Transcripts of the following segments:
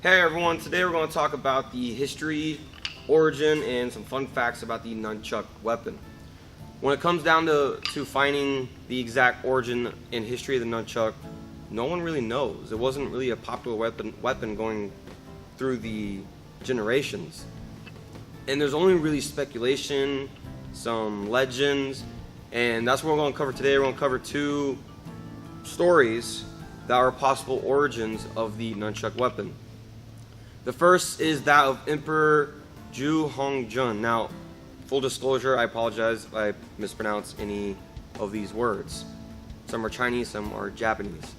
Hey everyone, today we're going to talk about the history, origin, and some fun facts about the Nunchuck weapon. When it comes down to finding the exact origin and history of the Nunchuck, no one really knows. It wasn't really a popular weapon going through the generations. And there's only really speculation, some legends, and that's what we're going to cover today. We're going to cover two stories that are possible origins of the Nunchuck weapon. The first is that of Emperor Zhu Hongjun. Now, full disclosure, I apologize if I mispronounce any of these words. Some are Chinese, some are Japanese.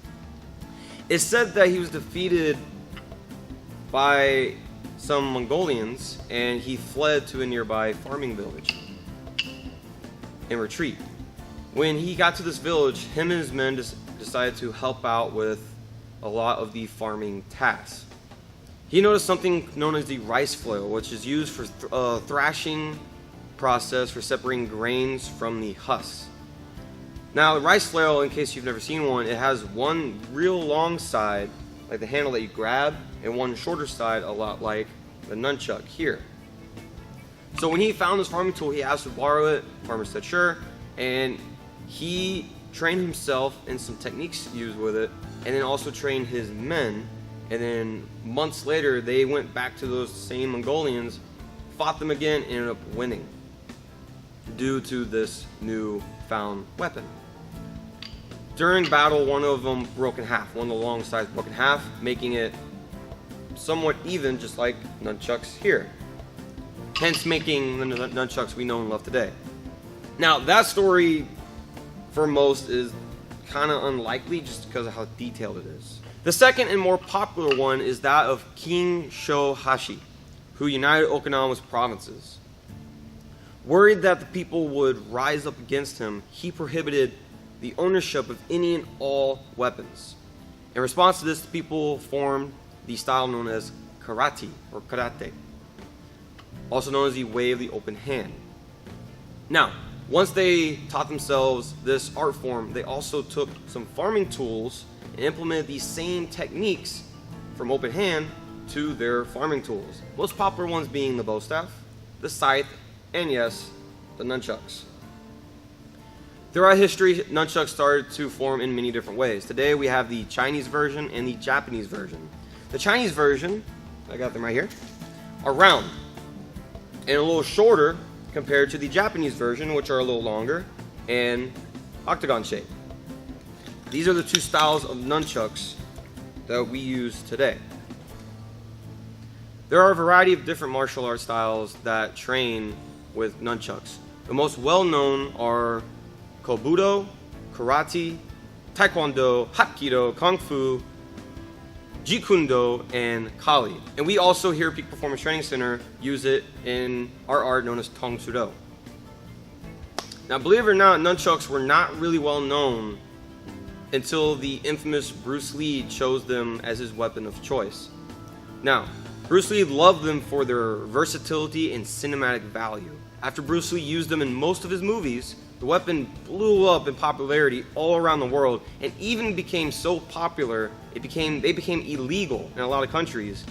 It's said that he was defeated by some Mongolians and he fled to a nearby farming village in retreat. When he got to this village, him and his men decided to help out with a lot of the farming tasks. He noticed something known as the rice flail, which is used for thrashing process for separating grains from the husks. Now, the rice flail, in case you've never seen one, it has one real long side, like the handle that you grab, and one shorter side, a lot like the nunchuck here. So when he found this farming tool, he asked to borrow it. The farmer said sure, and he trained himself in some techniques used with it, and then also trained his men. And then months later, they went back to those same Mongolians, fought them again, and ended up winning due to this new found weapon. During battle, one of them broke in half. One of the long sides broke in half, making it somewhat even, just like nunchucks here. Hence making the nunchucks we know and love today. Now, that story, for most, is kind of unlikely just because of how detailed it is. The second and more popular one is that of King Shohashi, who united Okinawa's provinces. Worried that the people would rise up against him, he prohibited the ownership of any and all weapons. In response to this, the people formed the style known as karate, or karate, also known as the way of the open hand. Now, once they taught themselves this art form, they also took some farming tools and implemented these same techniques from open hand to their farming tools. Most popular ones being the bow staff, the scythe, and yes, the nunchucks. Throughout history, nunchucks started to form in many different ways. Today we have the Chinese version and the Japanese version. The Chinese version, I got them right here, are round and a little shorter compared to the Japanese version, which are a little longer and octagon shaped. These are the two styles of nunchucks that we use today. There are a variety of different martial arts styles that train with nunchucks. The most well-known are Kobudo, Karate, Taekwondo, Hapkido, Kung Fu, Jeet Kune Do, and Kali. And we also here at Peak Performance Training Center use it in our art known as Tong Soo Do. Now, believe it or not, nunchucks were not really well known until the infamous Bruce Lee chose them as his weapon of choice. Now, Bruce Lee loved them for their versatility and cinematic value. After Bruce Lee used them in most of his movies, the weapon blew up in popularity all around the world and even became so popular they became illegal in a lot of countries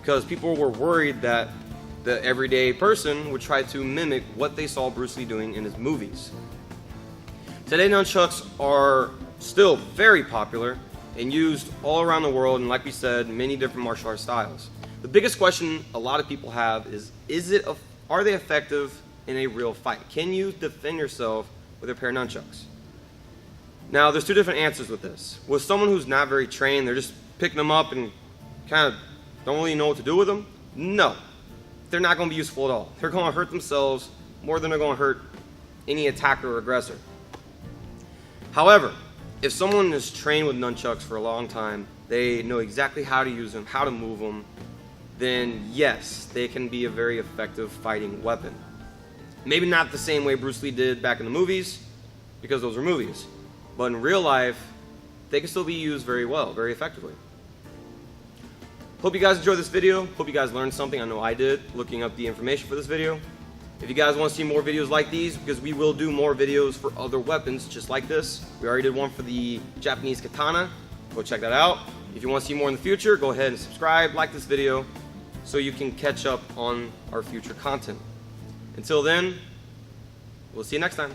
because people were worried that the everyday person would try to mimic what they saw Bruce Lee doing in his movies. Today, nunchucks are still very popular and used all around the world, and like we said, many different martial arts styles. The biggest question a lot of people have is are they effective in a real fight? Can you defend yourself with a pair of nunchucks? Now, there's two different answers with this. With someone who's not very trained, they're just picking them up and kind of don't really know what to do with them, no. They're not going to be useful at all. They're going to hurt themselves more than they're going to hurt any attacker or aggressor. However, if someone is trained with nunchucks for a long time, they know exactly how to use them, how to move them, then yes, they can be a very effective fighting weapon. Maybe not the same way Bruce Lee did back in the movies, because those were movies. But in real life, they can still be used very well, very effectively. Hope you guys enjoyed this video. Hope you guys learned something. I know I did, looking up the information for this video. If you guys want to see more videos like these, because we will do more videos for other weapons just like this. We already did one for the Japanese katana. Go check that out. If you want to see more in the future, go ahead and subscribe, like this video, so you can catch up on our future content. Until then, we'll see you next time.